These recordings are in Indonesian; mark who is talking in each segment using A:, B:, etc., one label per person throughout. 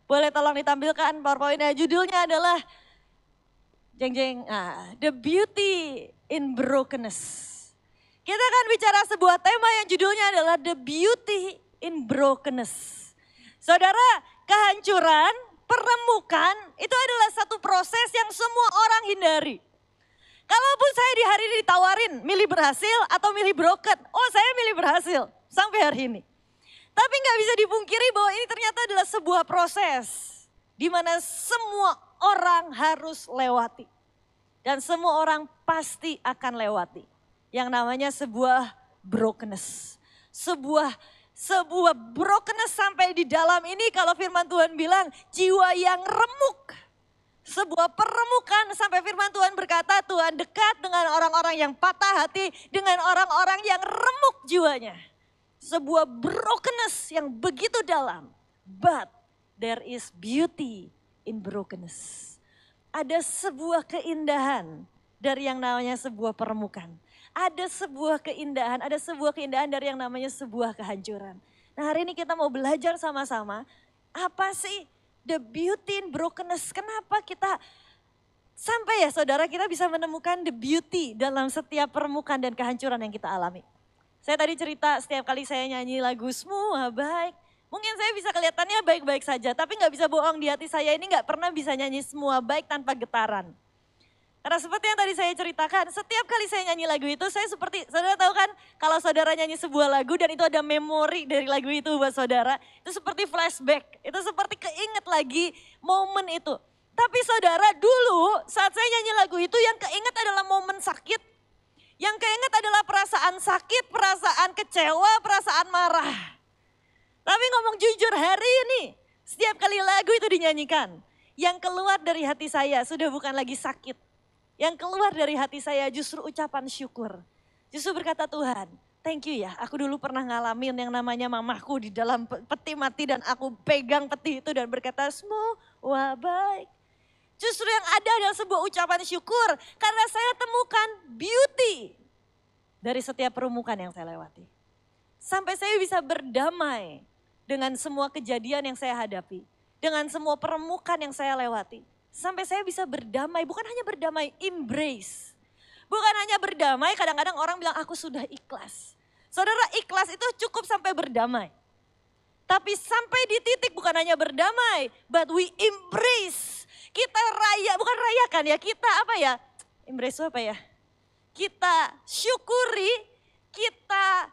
A: Boleh tolong ditampilkan PowerPoint-nya. Judulnya adalah The Beauty in Brokenness. Kita akan bicara sebuah tema yang judulnya adalah The Beauty in Brokenness. Saudara, kehancuran, peremukan itu adalah satu proses yang semua orang hindari. Kalaupun saya di hari ini ditawarin milih berhasil atau milih broken, oh saya milih berhasil sampai hari ini. Tapi nggak bisa dipungkiri bahwa ini ternyata adalah sebuah proses di mana semua orang harus lewati. Dan semua orang pasti akan lewati. Yang namanya sebuah brokenness. Sebuah brokenness sampai di dalam ini kalau firman Tuhan bilang jiwa yang remuk. Sebuah peremukan sampai firman Tuhan berkata Tuhan dekat dengan orang-orang yang patah hati. Dengan orang-orang yang remuk jiwanya. Sebuah brokenness yang begitu dalam. But there is beauty in brokenness. Ada sebuah keindahan dari yang namanya sebuah peremukan. Ada sebuah keindahan dari yang namanya sebuah kehancuran. Nah hari ini kita mau belajar sama-sama. Apa sih the beauty in brokenness? Kenapa kita sampai ya saudara kita bisa menemukan the beauty dalam setiap peremukan dan kehancuran yang kita alami. Saya tadi cerita setiap kali saya nyanyi lagu semua baik. Mungkin saya bisa kelihatannya baik-baik saja. Tapi gak bisa bohong di hati saya ini gak pernah bisa nyanyi semua baik tanpa getaran. Karena seperti yang tadi saya ceritakan, setiap kali saya nyanyi lagu itu saya seperti, saudara tahu kan kalau saudara nyanyi sebuah lagu dan itu ada memori dari lagu itu buat saudara. Itu seperti flashback, itu seperti keinget lagi momen itu. Tapi saudara dulu saat saya nyanyi lagu itu yang keinget adalah momen sakit. Yang keinget adalah perasaan sakit, perasaan kecewa, perasaan marah. Tapi ngomong jujur hari ini, setiap kali lagu itu dinyanyikan, yang keluar dari hati saya sudah bukan lagi sakit. Yang keluar dari hati saya justru ucapan syukur. Justru berkata Tuhan, thank you ya, aku dulu pernah ngalamin yang namanya mamaku di dalam peti mati dan aku pegang peti itu dan berkata semua baik. Justru yang ada adalah sebuah ucapan syukur karena saya temukan beauty dari setiap peremukan yang saya lewati. Sampai saya bisa berdamai dengan semua kejadian yang saya hadapi. Dengan semua peremukan yang saya lewati. Sampai saya bisa berdamai, bukan hanya berdamai, embrace. Bukan hanya berdamai, kadang-kadang orang bilang aku sudah ikhlas. Saudara ikhlas itu cukup sampai berdamai. Tapi sampai di titik bukan hanya berdamai, but we embrace. Kita bukan rayakan ya, kita apa ya? Embrace itu apa ya? Kita syukuri, kita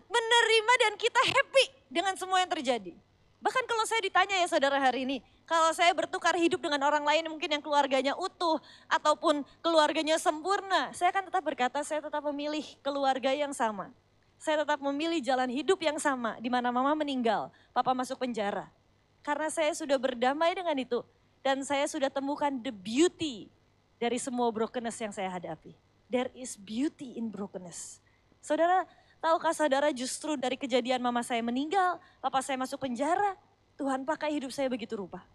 A: menerima dan kita happy dengan semua yang terjadi. Bahkan kalau saya ditanya ya saudara hari ini, kalau saya bertukar hidup dengan orang lain mungkin yang keluarganya utuh ataupun keluarganya sempurna, saya akan tetap berkata saya tetap memilih keluarga yang sama. Saya tetap memilih jalan hidup yang sama di mana mama meninggal, papa masuk penjara. Karena saya sudah berdamai dengan itu dan saya sudah temukan the beauty dari semua brokenness yang saya hadapi. There is beauty in brokenness. Saudara, tahukah saudara justru dari kejadian mama saya meninggal, papa saya masuk penjara, Tuhan pakai hidup saya begitu rupa.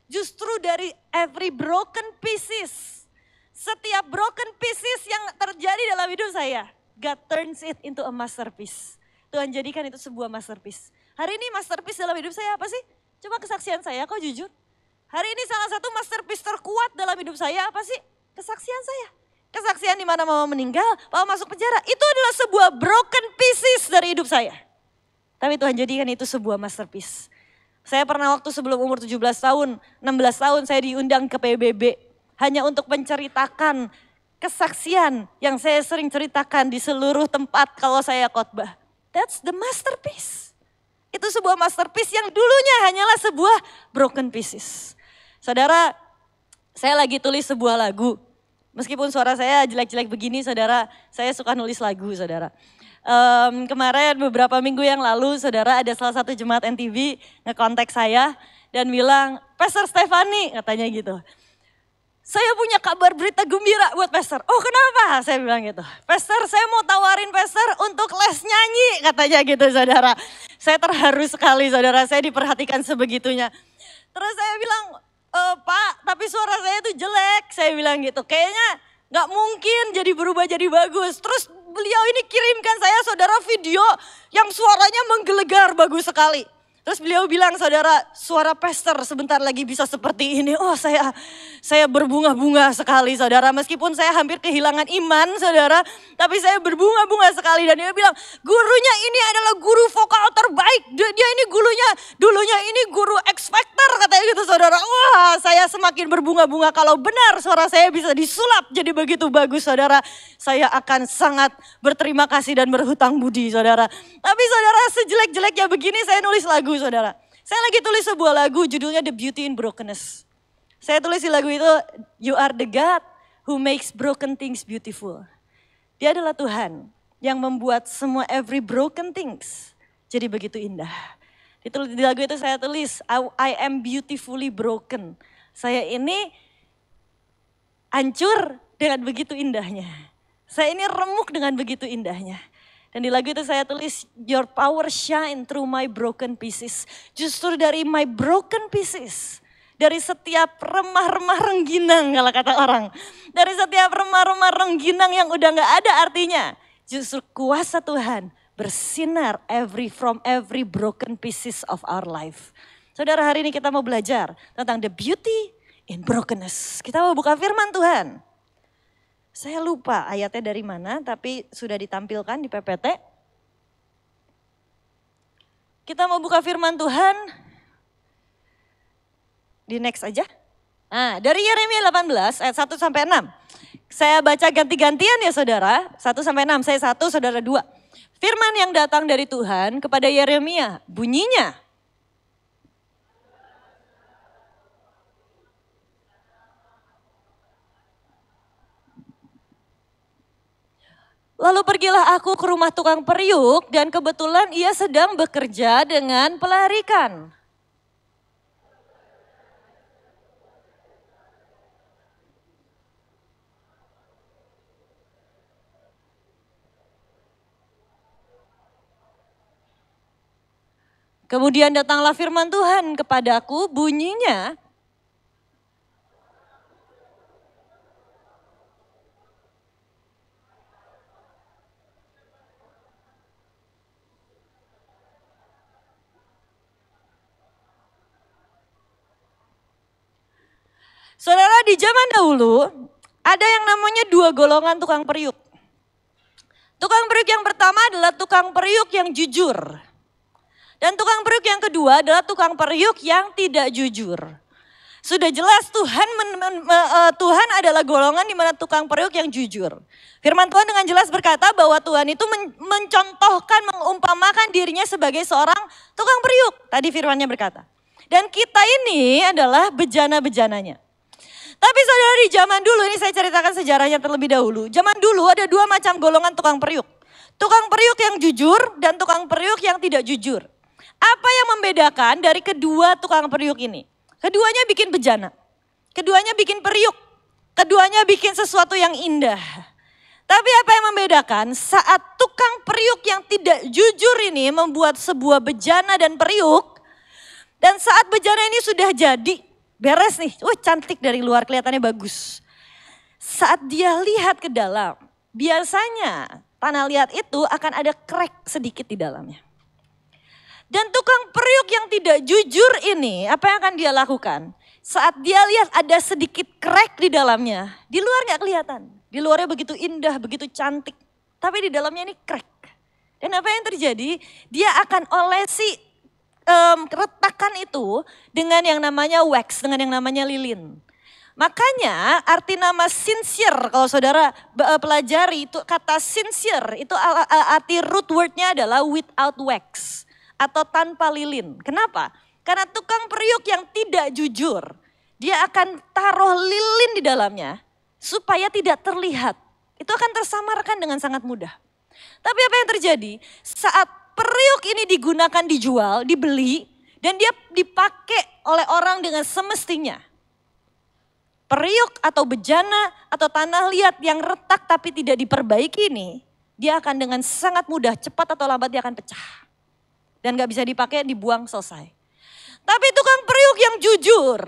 A: Justru dari every broken pieces, setiap broken pieces yang terjadi dalam hidup saya, God turns it into a masterpiece. Tuhan jadikan itu sebuah masterpiece. Hari ini masterpiece dalam hidup saya apa sih? Cuma kesaksian saya, kok jujur. Hari ini salah satu masterpiece terkuat dalam hidup saya apa sih? Kesaksian saya. Kesaksian di mana mama meninggal, papa masuk penjara. Itu adalah sebuah broken pieces dari hidup saya. Tapi Tuhan jadikan itu sebuah masterpiece. Saya pernah waktu sebelum umur 17 tahun, 16 tahun saya diundang ke PBB. Hanya untuk menceritakan kesaksian yang saya sering ceritakan di seluruh tempat kalau saya khotbah. That's the masterpiece. Itu sebuah masterpiece yang dulunya hanyalah sebuah broken pieces. Saudara, saya lagi tulis sebuah lagu. Meskipun suara saya jelek-jelek begini, saudara, saya suka nulis lagu, saudara. Kemarin beberapa minggu yang lalu, saudara, ada salah satu jemaat NTV ngekontak saya dan bilang, Pastor Stefani, katanya gitu. Saya punya kabar berita gembira buat Pastor. Oh kenapa? Saya bilang gitu. Pastor, saya mau tawarin Pastor untuk les nyanyi, katanya gitu, saudara. Saya terharu sekali, saudara, saya diperhatikan sebegitunya. Terus saya bilang, Pak, tapi suara saya tuh jelek, saya bilang gitu. Kayaknya gak mungkin jadi berubah jadi bagus. Terus beliau ini kirimkan saya saudara video yang suaranya menggelegar bagus sekali. Terus beliau bilang, saudara, suara pastor sebentar lagi bisa seperti ini. Oh, saya berbunga-bunga sekali, saudara. Meskipun saya hampir kehilangan iman, saudara. Tapi saya berbunga-bunga sekali. Dan dia bilang, gurunya ini adalah guru vokal terbaik. Dia ini dulunya ini guru X Factor, katanya gitu, saudara. Wah, saya semakin berbunga-bunga. Kalau benar suara saya bisa disulap jadi begitu bagus, saudara. Saya akan sangat berterima kasih dan berhutang budi, saudara. Tapi saudara, sejelek-jeleknya begini saya nulis lagu, saudara. Saya lagi tulis sebuah lagu judulnya The Beauty in Brokenness. Saya tulis di lagu itu, You are the God who makes broken things beautiful. Dia adalah Tuhan yang membuat semua every broken things jadi begitu indah. Di lagu itu saya tulis, I am beautifully broken. Saya ini hancur dengan begitu indahnya. Saya ini remuk dengan begitu indahnya. Dan di lagu itu saya tulis, Your power shine through my broken pieces. Justru dari my broken pieces. Dari setiap remah-remah rengginang kalau kata orang. Dari setiap remah-remah rengginang yang udah gak ada artinya. Justru kuasa Tuhan bersinar from every broken pieces of our life. Saudara, hari ini kita mau belajar tentang the beauty in brokenness. Kita mau buka firman Tuhan. Saya lupa ayatnya dari mana, tapi sudah ditampilkan di PPT. Kita mau buka firman Tuhan. Di next aja. Nah, dari Yeremia 18 ayat 1 sampai 6. Saya baca ganti-gantian ya saudara. 1 sampai 6, saya 1, saudara 2. Firman yang datang dari Tuhan kepada Yeremia, bunyinya. Lalu pergilah aku ke rumah tukang periuk dan kebetulan ia sedang bekerja dengan pelarikan. Kemudian datanglah firman Tuhan kepadaku, bunyinya, saudara, di zaman dahulu ada yang namanya 2 golongan tukang periuk. Tukang periuk yang pertama adalah tukang periuk yang jujur. Dan tukang periuk yang kedua adalah tukang periuk yang tidak jujur. Sudah jelas Tuhan adalah golongan di mana tukang periuk yang jujur. Firman Tuhan dengan jelas berkata bahwa Tuhan itu mencontohkan, mengumpamakan dirinya sebagai seorang tukang periuk. Tadi firmannya berkata. Dan kita ini adalah bejana-bejananya. Tapi saudara, di zaman dulu, ini saya ceritakan sejarahnya terlebih dahulu. Zaman dulu ada 2 macam golongan tukang periuk. Tukang periuk yang jujur dan tukang periuk yang tidak jujur. Apa yang membedakan dari kedua tukang periuk ini? Keduanya bikin bejana. Keduanya bikin periuk. Keduanya bikin sesuatu yang indah. Tapi apa yang membedakan? Saat tukang periuk yang tidak jujur ini membuat sebuah bejana dan periuk. Dan saat bejana ini sudah jadi, beres nih, cantik dari luar, kelihatannya bagus. Saat dia lihat ke dalam, biasanya tanah liat itu akan ada crack sedikit di dalamnya. Dan tukang periuk yang tidak jujur ini, apa yang akan dia lakukan? Saat dia lihat ada sedikit crack di dalamnya, di luar gak kelihatan. Di luarnya begitu indah, begitu cantik. Tapi di dalamnya ini crack. Dan apa yang terjadi? Dia akan olesi retakan itu dengan yang namanya wax, dengan yang namanya lilin. Makanya arti nama sincere, kalau saudara pelajari itu kata sincere, itu arti root wordnya adalah without wax atau tanpa lilin. Kenapa? Karena tukang periuk yang tidak jujur, dia akan taruh lilin di dalamnya supaya tidak terlihat. Itu akan tersamarkan dengan sangat mudah. Tapi apa yang terjadi? Saat periuk ini digunakan, dijual, dibeli, dan dia dipakai oleh orang dengan semestinya. Periuk atau bejana atau tanah liat yang retak tapi tidak diperbaiki ini, dia akan dengan sangat mudah, cepat atau lambat dia akan pecah. Dan gak bisa dipakai, dibuang, selesai. Tapi tukang periuk yang jujur,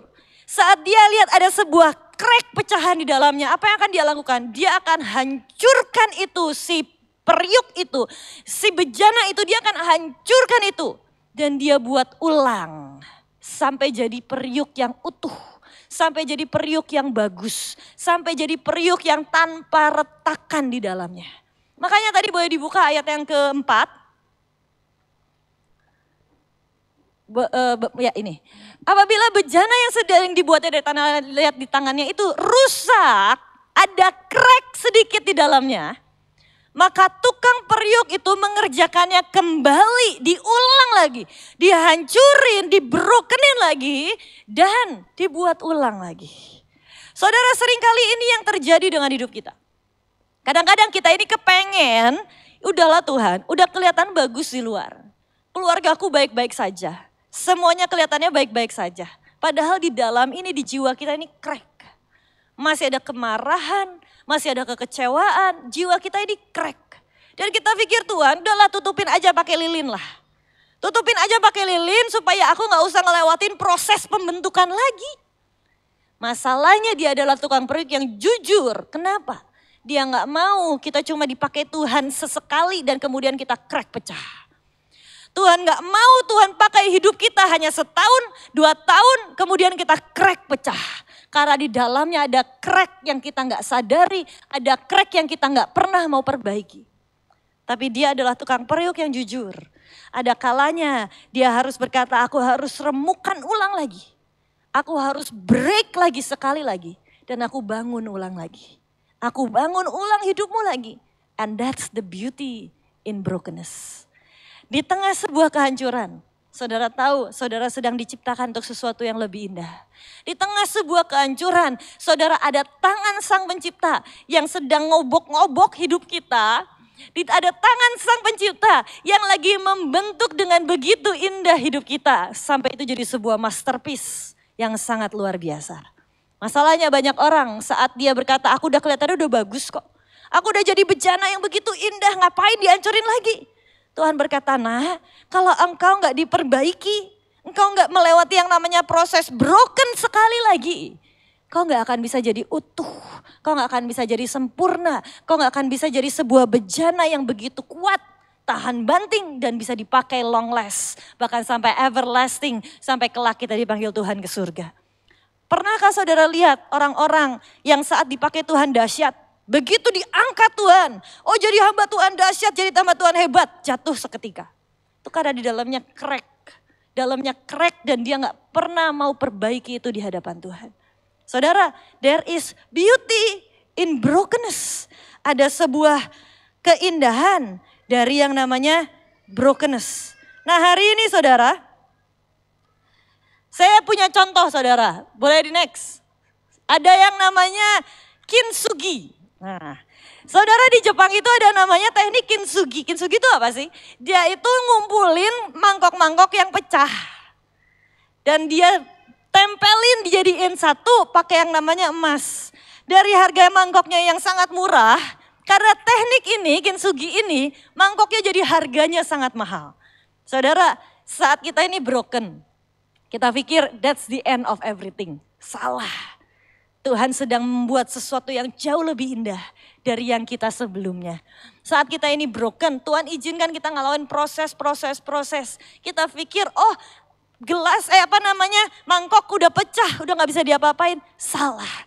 A: saat dia lihat ada sebuah crack pecahan di dalamnya, apa yang akan dia lakukan? Dia akan hancurkan itu, si periuk itu, si bejana itu, dia akan hancurkan itu. dan dia buat ulang sampai jadi periuk yang utuh, sampai jadi periuk yang bagus, sampai jadi periuk yang tanpa retakan di dalamnya. Makanya tadi boleh dibuka ayat yang keempat. Ya ini. Apabila bejana yang sedang dibuatnya dari tanah liat di tangannya itu rusak, ada crack sedikit di dalamnya, maka tukang periuk itu mengerjakannya kembali, diulang lagi, dihancurin, dibrokenin lagi, dan dibuat ulang lagi. Saudara, seringkali ini yang terjadi dengan hidup kita. Kadang-kadang kita ini kepengen, udahlah Tuhan, udah kelihatan bagus di luar. Keluargaku baik-baik saja. Semuanya kelihatannya baik-baik saja. Padahal di dalam ini, di jiwa kita ini crack. Masih ada kemarahan, masih ada kekecewaan, jiwa kita ini crack. Dan kita pikir Tuhan, udahlah tutupin aja pakai lilin lah. Tutupin aja pakai lilin supaya aku gak usah ngelewatin proses pembentukan lagi. Masalahnya dia adalah tukang periuk yang jujur. Kenapa? Dia gak mau kita cuma dipakai Tuhan sesekali dan kemudian kita crack pecah. Tuhan gak mau Tuhan pakai hidup kita hanya setahun, 2 tahun, kemudian kita crack pecah. Karena di dalamnya ada crack yang kita gak sadari, ada crack yang kita gak pernah mau perbaiki. Tapi dia adalah tukang periuk yang jujur. Ada kalanya dia harus berkata, aku harus remukan ulang lagi. Aku harus break lagi sekali lagi. Dan aku bangun ulang lagi. Aku bangun ulang hidupmu lagi. And that's the beauty in brokenness. Di tengah sebuah kehancuran, saudara tahu saudara sedang diciptakan untuk sesuatu yang lebih indah. Di tengah sebuah kehancuran, saudara ada tangan Sang Pencipta yang sedang ngobok-ngobok hidup kita. Ada tangan Sang Pencipta yang lagi membentuk dengan begitu indah hidup kita. Sampai itu jadi sebuah masterpiece yang sangat luar biasa. Masalahnya banyak orang saat dia berkata, aku udah kelihatannya udah bagus kok. Aku udah jadi bejana yang begitu indah, ngapain dihancurin lagi? Tuhan berkata, nah kalau engkau gak diperbaiki, engkau gak melewati yang namanya proses broken sekali lagi, kau gak akan bisa jadi utuh, kau gak akan bisa jadi sempurna, kau gak akan bisa jadi sebuah bejana yang begitu kuat, tahan banting dan bisa dipakai long last, bahkan sampai everlasting, sampai kelak kita dipanggil Tuhan ke surga. Pernahkah saudara lihat orang-orang yang saat dipakai Tuhan dahsyat, begitu diangkat Tuhan, oh jadi hamba Tuhan dahsyat, jadi hamba Tuhan hebat, jatuh seketika. Itu karena di dalamnya crack dan dia gak pernah mau perbaiki itu di hadapan Tuhan. Saudara, there is beauty in brokenness. Ada sebuah keindahan dari yang namanya brokenness. Nah hari ini saudara, saya punya contoh saudara, boleh di next. Ada yang namanya kintsugi. Nah, saudara di Jepang itu ada namanya teknik kintsugi. Kintsugi itu apa sih? Dia itu ngumpulin mangkok-mangkok yang pecah. Dan dia tempelin dijadiin satu pakai yang namanya emas. Dari harga mangkoknya yang sangat murah, karena teknik ini, kintsugi ini, mangkoknya jadi harganya sangat mahal. Saudara, saat kita ini broken, kita pikir that's the end of everything. Salah. Tuhan sedang membuat sesuatu yang jauh lebih indah dari yang kita sebelumnya. Saat kita ini broken, Tuhan izinkan kita ngalamin proses. Kita pikir, oh mangkok udah pecah, udah gak bisa diapa-apain. Salah.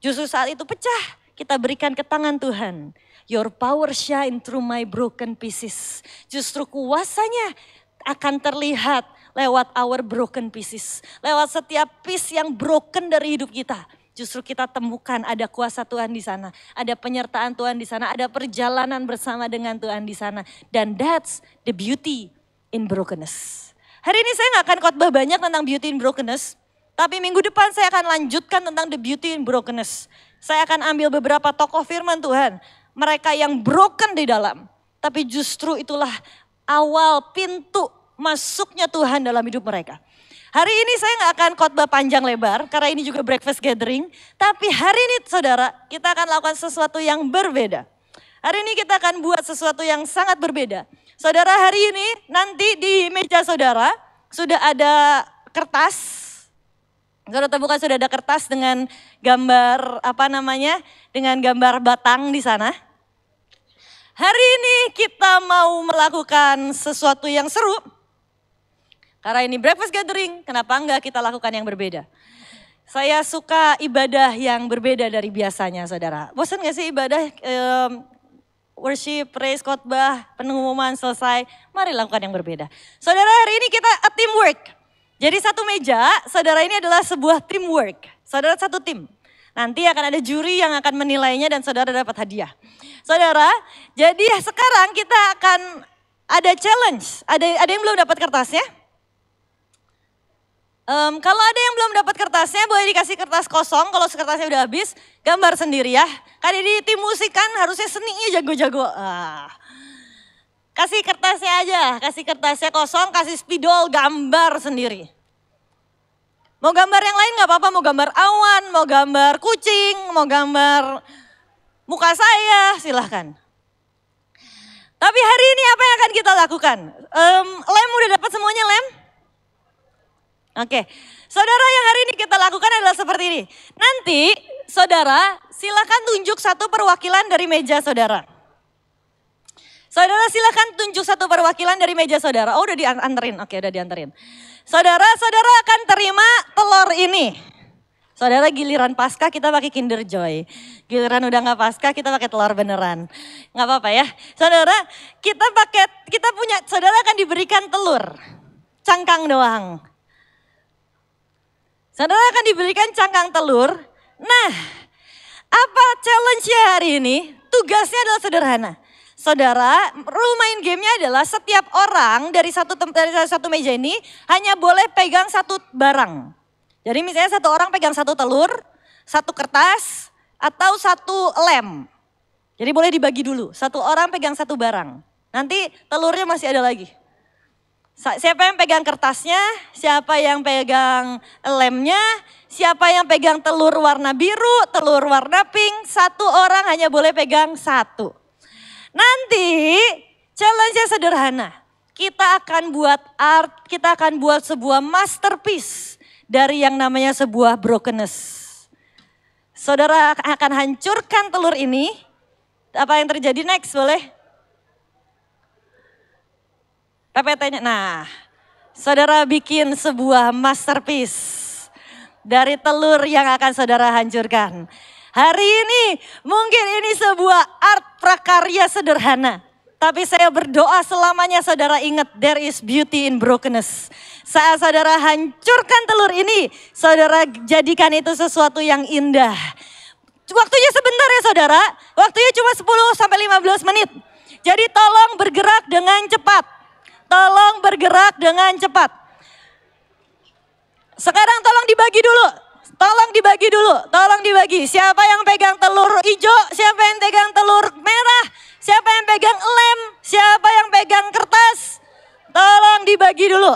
A: Justru saat itu pecah, kita berikan ke tangan Tuhan. Your power shine through my broken pieces. Justru kuasanya akan terlihat lewat our broken pieces. Lewat setiap piece yang broken dari hidup kita. Justru kita temukan ada kuasa Tuhan di sana, ada penyertaan Tuhan di sana, ada perjalanan bersama dengan Tuhan di sana. Dan that's the beauty in brokenness. Hari ini saya gak akan khotbah banyak tentang beauty in brokenness, tapi minggu depan saya akan lanjutkan tentang the beauty in brokenness. Saya akan ambil beberapa tokoh firman Tuhan, mereka yang broken di dalam, tapi justru itulah awal pintu masuknya Tuhan dalam hidup mereka. Hari ini saya gak akan khotbah panjang lebar karena ini juga breakfast gathering. Tapi hari ini saudara kita akan lakukan sesuatu yang berbeda. Hari ini kita akan buat sesuatu yang sangat berbeda. Saudara hari ini nanti di meja saudara sudah ada kertas. Saudara temukan sudah ada kertas dengan gambar dengan gambar batang di sana. Hari ini kita mau melakukan sesuatu yang seru. Karena ini breakfast gathering, kenapa enggak kita lakukan yang berbeda? Saya suka ibadah yang berbeda dari biasanya, saudara. Bosan gak sih ibadah worship, praise, khotbah, pengumuman selesai? Mari lakukan yang berbeda. Saudara, hari ini kita a teamwork. Jadi satu meja, saudara, ini adalah sebuah teamwork. Saudara satu tim. Nanti akan ada juri yang akan menilainya dan saudara dapat hadiah. Saudara, jadi sekarang kita akan ada challenge. Ada yang belum dapat kertasnya? Kalau ada yang belum dapat kertasnya, boleh dikasih kertas kosong. Kalau kertasnya udah habis, gambar sendiri ya. Kan di tim musik kan harusnya seninya jago-jago. Kasih kertasnya aja, kasih kertasnya kosong, kasih spidol, gambar sendiri. Mau gambar yang lain gak apa-apa, mau gambar awan, mau gambar kucing, mau gambar muka saya, silahkan. Tapi hari ini apa yang akan kita lakukan? Lem udah dapat semuanya lem? Oke, saudara, yang hari ini kita lakukan adalah seperti ini. Nanti saudara silahkan tunjuk satu perwakilan dari meja saudara. Saudara silahkan tunjuk satu perwakilan dari meja saudara. Oh udah dianterin, oke udah dianterin. Saudara akan terima telur ini. Saudara, giliran pasca kita pakai Kinder Joy. Giliran udah gak pasca kita pakai telur beneran. Gak apa-apa ya. Saudara, saudara akan diberikan telur. Cangkang doang. Saudara akan diberikan cangkang telur. Nah, apa challenge-nya hari ini? Tugasnya adalah sederhana. Saudara, rule main gamenya adalah setiap orang dari satu meja ini hanya boleh pegang satu barang. Jadi misalnya satu orang pegang satu telur, satu kertas, atau satu lem. Jadi boleh dibagi dulu, satu orang pegang satu barang. Nanti telurnya masih ada lagi. Siapa yang pegang kertasnya, siapa yang pegang lemnya, siapa yang pegang telur warna biru, telur warna pink, satu orang hanya boleh pegang satu. Nanti challenge-nya sederhana. Kita akan buat art, kita akan buat sebuah masterpiece dari yang namanya sebuah brokenness. Saudara akan hancurkan telur ini. Apa yang terjadi next boleh? PPT-nya. Nah, saudara bikin sebuah masterpiece dari telur yang akan saudara hancurkan. Hari ini mungkin ini sebuah art prakarya sederhana. Tapi saya berdoa selamanya saudara ingat there is beauty in brokenness. Saat saudara hancurkan telur ini, saudara jadikan itu sesuatu yang indah. Waktunya sebentar ya saudara, waktunya cuma 10-15 menit. Jadi tolong bergerak dengan cepat. Tolong bergerak dengan cepat. Sekarang tolong dibagi dulu. Tolong dibagi. Siapa yang pegang telur hijau, siapa yang pegang telur merah, siapa yang pegang lem, siapa yang pegang kertas. Tolong dibagi dulu.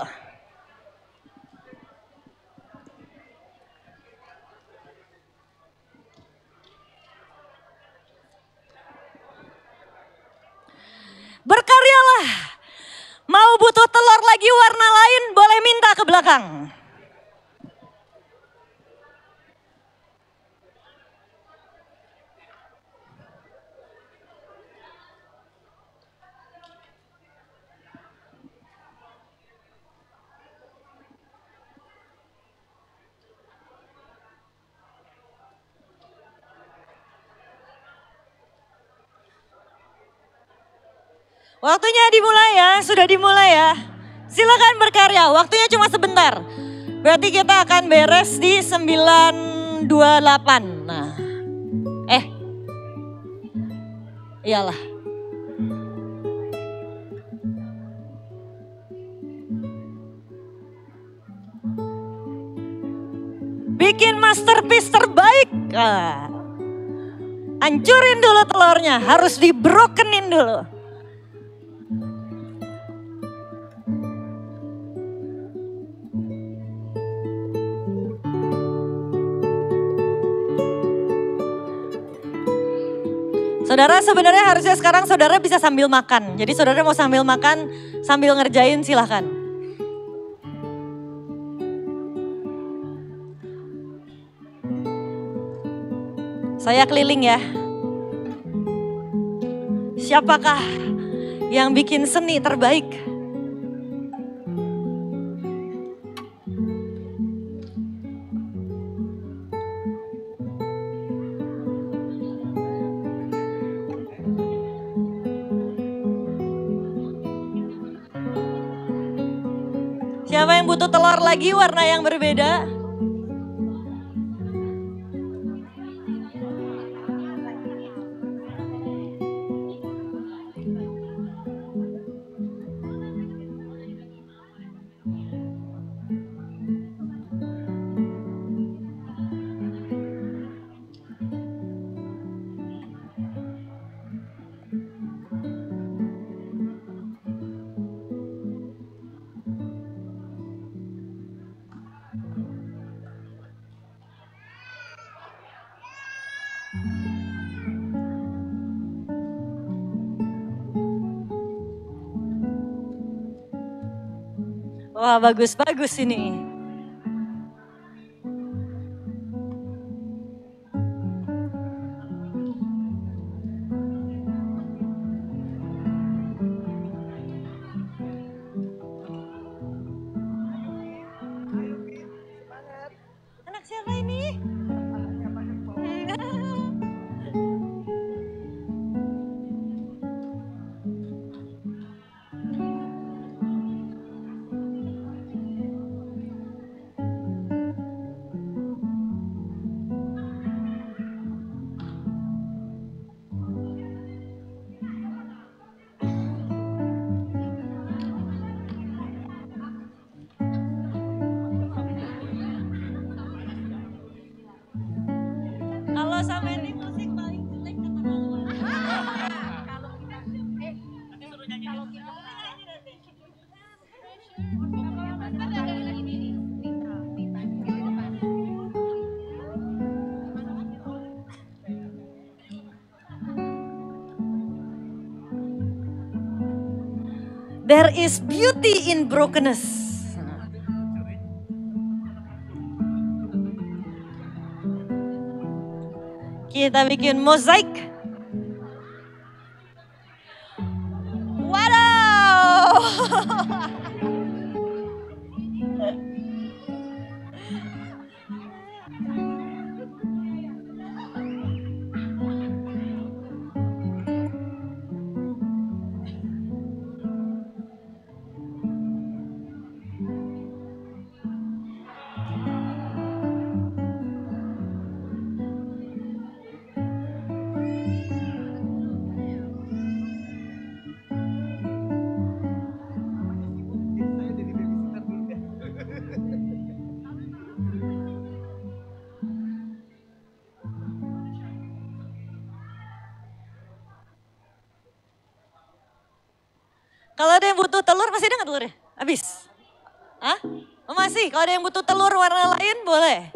A: Berkaryalah. Mau butuh telur lagi warna lain, boleh minta ke belakang. Waktunya dimulai ya, sudah dimulai ya. Silakan berkarya, waktunya cuma sebentar. Berarti kita akan beres di 9.28. Nah, iyalah. Bikin masterpiece terbaik. Hancurin dulu telurnya, harus dibrokenin dulu. Saudara, sebenarnya harusnya sekarang saudara bisa sambil makan. Jadi saudara mau sambil makan, sambil ngerjain silahkan. Saya keliling ya. Siapakah yang bikin seni terbaik? Siapa yang butuh telur lagi warna yang berbeda? Wah, bagus-bagus ini. Anak siapa ini? Kalau sama ini musik paling jelek keterlaluan. Kalau nanti suruh nyanyi kalau kita There is beauty in brokenness. Kita bikin mozaik. Wow. Kalau ada yang butuh telur, masih ada nggak telurnya? Habis? Hah? Oh, masih? Kalau ada yang butuh telur warna lain, boleh?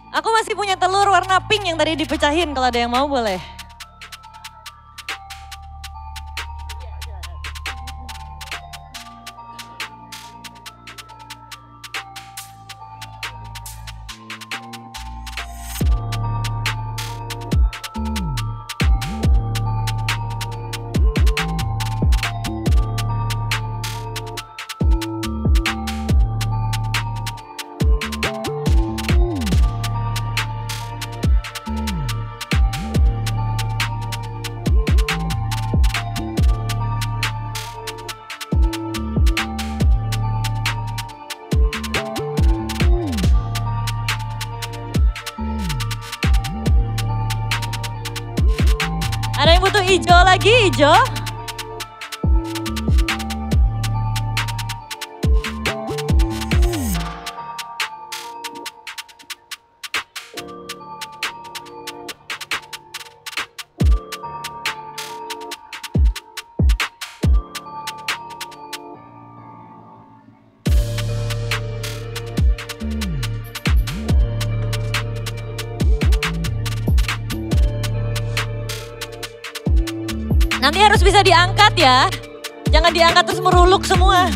A: Aku masih punya telur warna pink yang tadi dipecahin, kalau ada yang mau boleh. Ada yang butuh hijau lagi, hijau? Nanti harus bisa diangkat ya. Jangan diangkat terus meruluk semua.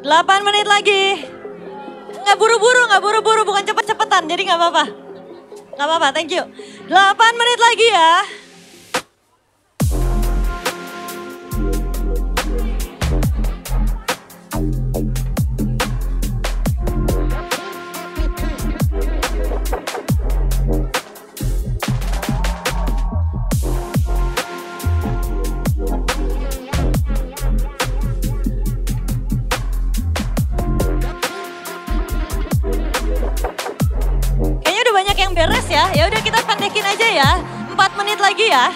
A: 8 menit lagi. Nggak buru-buru, bukan cepet-cepetan, jadi nggak apa-apa. Nggak apa-apa, thank you. 8 menit lagi ya. Banyak yang beres ya. Ya udah kita pendekin aja ya. 4 menit lagi ya.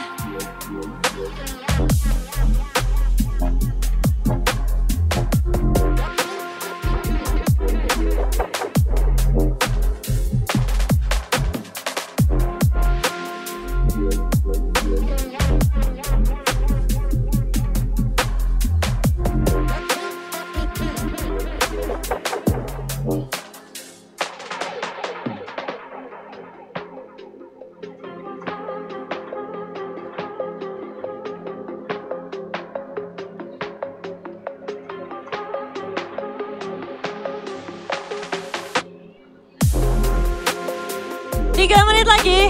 A: Tiga menit lagi.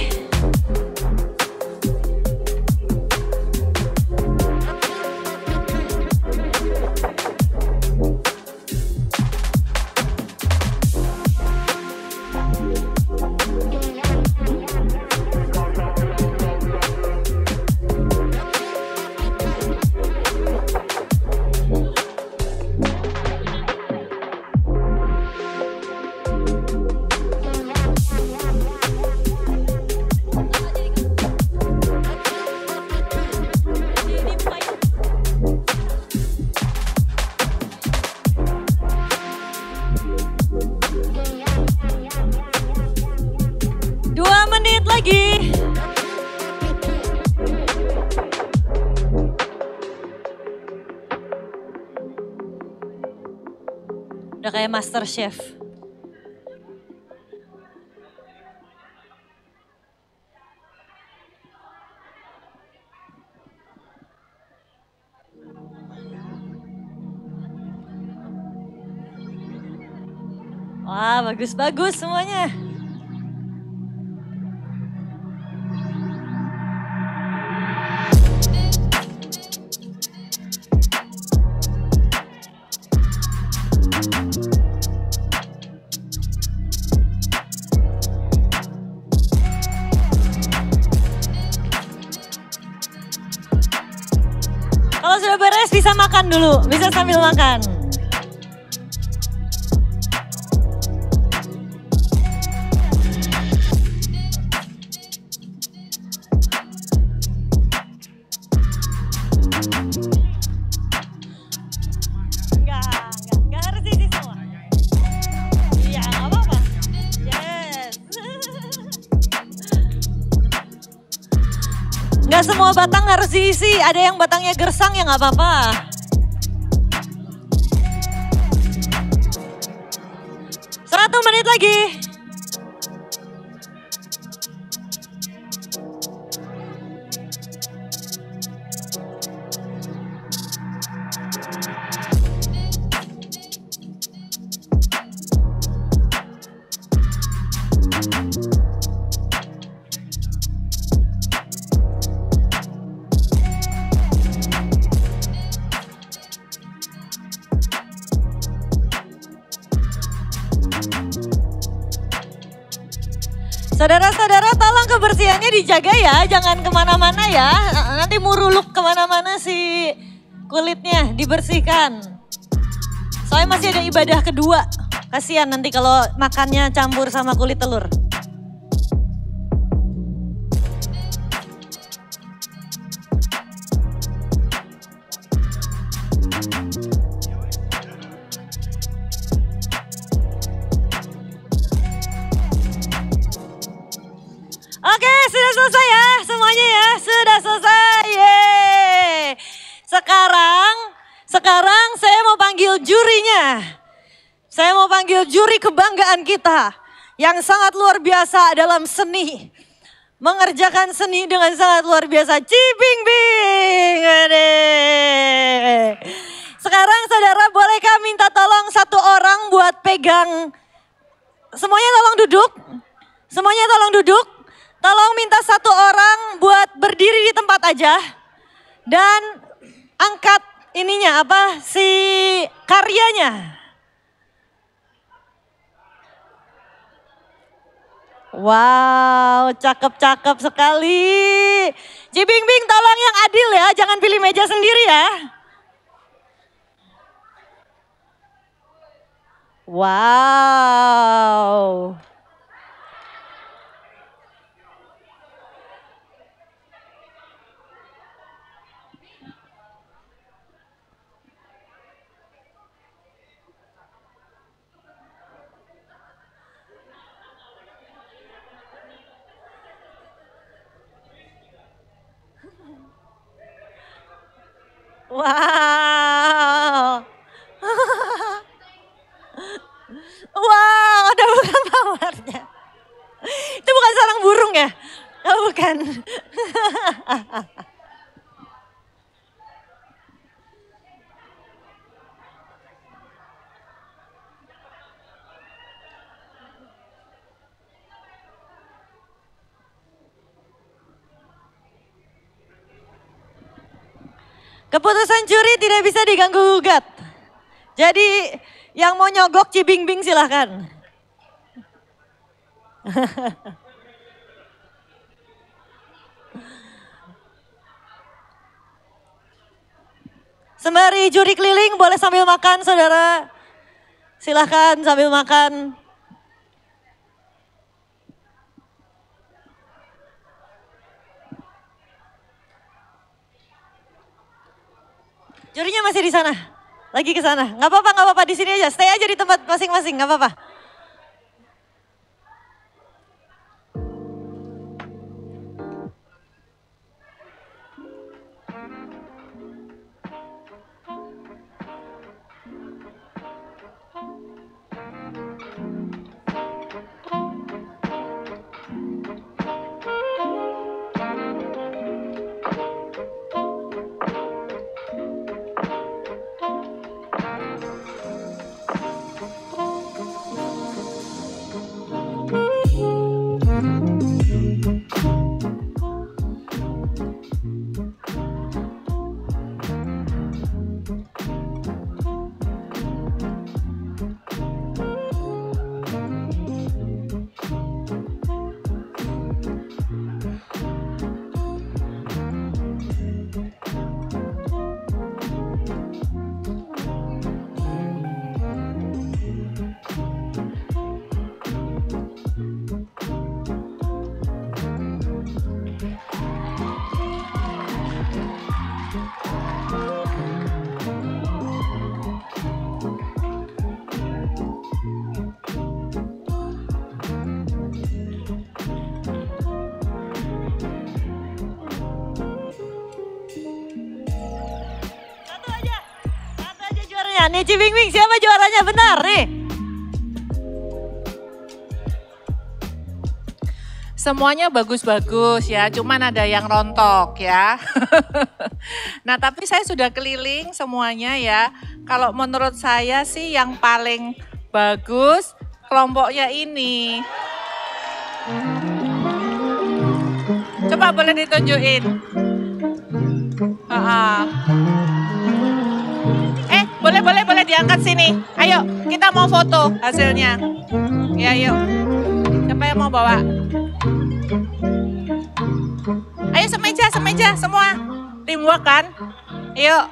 A: Udah kayak Master Chef. Wah, bagus-bagus semuanya. Kalau sudah beres bisa makan dulu, bisa sambil makan. Enggak harus isi semua. Iya, nggak apa-apa. Yes. Nggak semua batang harus diisi, ada yang batangnya gersang ya nggak apa-apa. Satu menit lagi. Saudara-saudara tolong kebersihannya dijaga ya, jangan kemana-mana ya. Nanti muruluk kemana-mana si kulitnya, dibersihkan. Soalnya masih ada ibadah kedua, kasihan nanti kalau makannya campur sama kulit telur. Oke, sudah selesai ya semuanya ya, sudah selesai. Yeay. Sekarang saya mau panggil jurinya. Saya mau panggil juri kebanggaan kita yang sangat luar biasa dalam seni. Mengerjakan seni dengan sangat luar biasa. Cibing Bing. Sekarang saudara bolehkah minta tolong megang. Semuanya tolong duduk. Semuanya tolong duduk. Tolong minta satu orang buat berdiri di tempat aja. Dan angkat ininya apa? Si karyanya. Wow, cakep-cakep sekali. Cibingbing tolong yang adil ya, jangan pilih meja sendiri ya. Wow. Wow. Wow, ada bukan mawarnya. Itu bukan sarang burung ya? Oh, bukan. Keputusan juri tidak bisa diganggu-gugat. Jadi yang mau nyogok Cibingbing silahkan. Sembari juri keliling boleh sambil makan saudara. Silahkan sambil makan. Jurinya masih di sana, lagi ke sana. Nggak apa-apa di sini aja. Stay aja di tempat masing-masing, nggak apa-apa. Nih Cibingbing siapa juaranya benar nih?
B: Semuanya bagus-bagus ya, cuman ada yang rontok ya. Nah tapi saya sudah keliling semuanya ya. Kalau menurut saya sih yang paling bagus kelompoknya ini. Coba boleh ditunjukin. Boleh diangkat sini. Ayo, kita mau foto hasilnya. Ya, yuk. Siapa yang mau bawa? Ayo semeja semua. Teamwork kan? Yuk.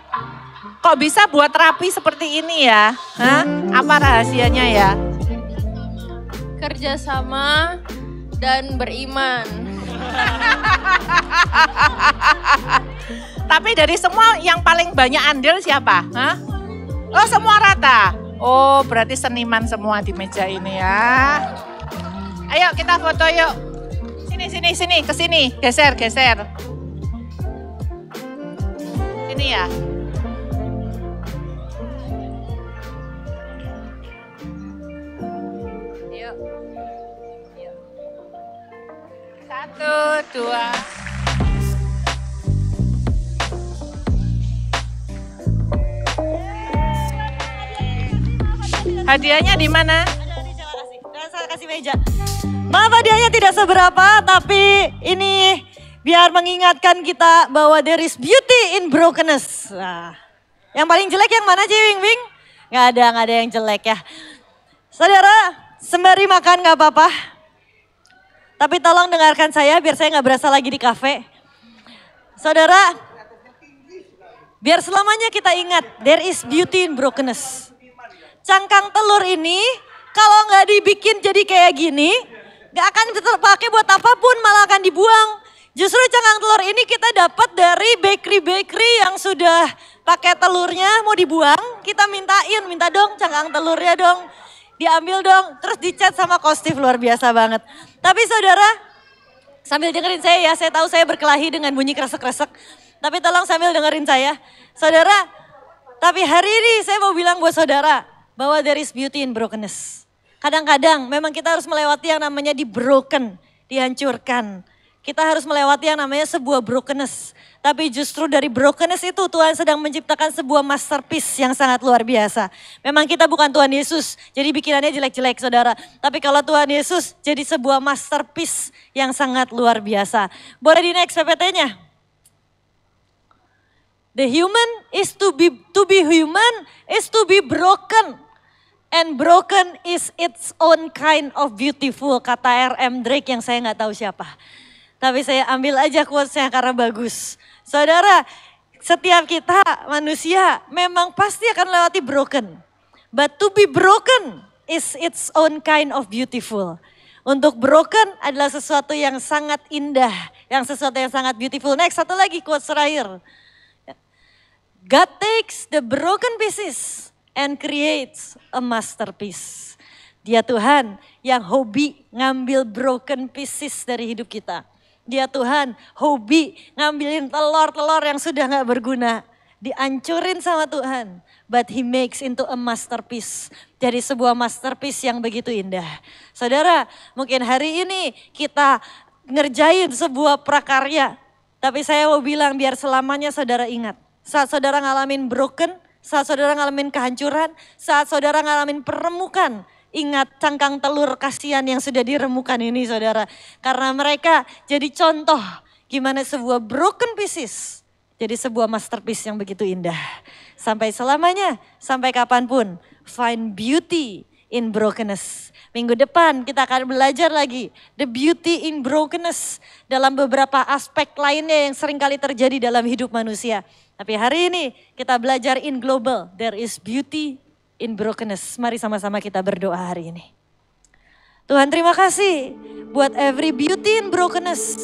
B: Kok bisa buat rapi seperti ini ya? Hah? Apa rahasianya ya?
C: Kerjasama dan beriman.
B: Tapi dari semua yang paling banyak andil siapa? Hah? Oh semua rata? Oh berarti seniman semua di meja ini ya. Ayo kita foto yuk. Sini, ke sini. Geser. Sini ya. Yuk. 1, 2. Hadiahnya di mana?
A: Saya kasih meja. Maaf hadiahnya tidak seberapa, tapi ini biar mengingatkan kita bahwa there is beauty in brokenness. Nah, yang paling jelek yang mana sih, Wing Wing? Gak ada yang jelek ya. Saudara, sembari makan gak apa-apa. Tapi tolong dengarkan saya biar saya gak berasa lagi di kafe. Saudara, biar selamanya kita ingat, there is beauty in brokenness. Cangkang telur ini kalau nggak dibikin jadi kayak gini, nggak akan terpakai buat apapun, malah akan dibuang. Justru cangkang telur ini kita dapat dari bakery yang sudah pakai telurnya mau dibuang, kita minta dong cangkang telurnya dong. Diambil dong, terus dicat sama kostif, luar biasa banget. Tapi saudara, sambil dengerin saya ya, saya tahu saya berkelahi dengan bunyi kresek-kresek. Tapi tolong sambil dengerin saya. Saudara, tapi hari ini saya mau bilang buat saudara, bahwa there is beauty in brokenness. Kadang-kadang memang kita harus melewati yang namanya dihancurkan. Kita harus melewati yang namanya sebuah brokenness. Tapi justru dari brokenness itu Tuhan sedang menciptakan sebuah masterpiece yang sangat luar biasa. Memang kita bukan Tuhan Yesus, jadi bikinannya jelek-jelek saudara. Tapi kalau Tuhan Yesus jadi sebuah masterpiece yang sangat luar biasa. Boleh di next PPT-nya. The human is to be human is to be broken. And broken is its own kind of beautiful, kata R.M. Drake yang saya nggak tahu siapa. Tapi saya ambil aja quotes-nya karena bagus. Saudara, setiap kita manusia memang pasti akan lewati broken. But to be broken is its own kind of beautiful. Untuk broken adalah sesuatu yang sangat indah, yang sesuatu yang sangat beautiful. Next, satu lagi quotes terakhir. God takes the broken pieces and creates a masterpiece. Dia Tuhan yang hobi ngambil broken pieces dari hidup kita. Dia Tuhan hobi ngambilin telur-telur yang sudah gak berguna. Dihancurin sama Tuhan. But he makes into a masterpiece. Jadi sebuah masterpiece yang begitu indah. Saudara, mungkin hari ini kita ngerjain sebuah prakarya. Tapi saya mau bilang biar selamanya saudara ingat. Saat saudara ngalamin broken, saat saudara ngalamin kehancuran, saat saudara ngalamin peremukan, ingat cangkang telur kasihan yang sudah diremukan ini saudara. Karena mereka jadi contoh gimana sebuah broken pieces jadi sebuah masterpiece yang begitu indah. Sampai selamanya, sampai kapanpun, find beauty in brokenness. Minggu depan kita akan belajar lagi the beauty in brokenness dalam beberapa aspek lainnya yang seringkali terjadi dalam hidup manusia. Tapi hari ini kita belajar in global, there is beauty in brokenness. Mari sama-sama kita berdoa hari ini. Tuhan terima kasih buat every beauty in brokenness.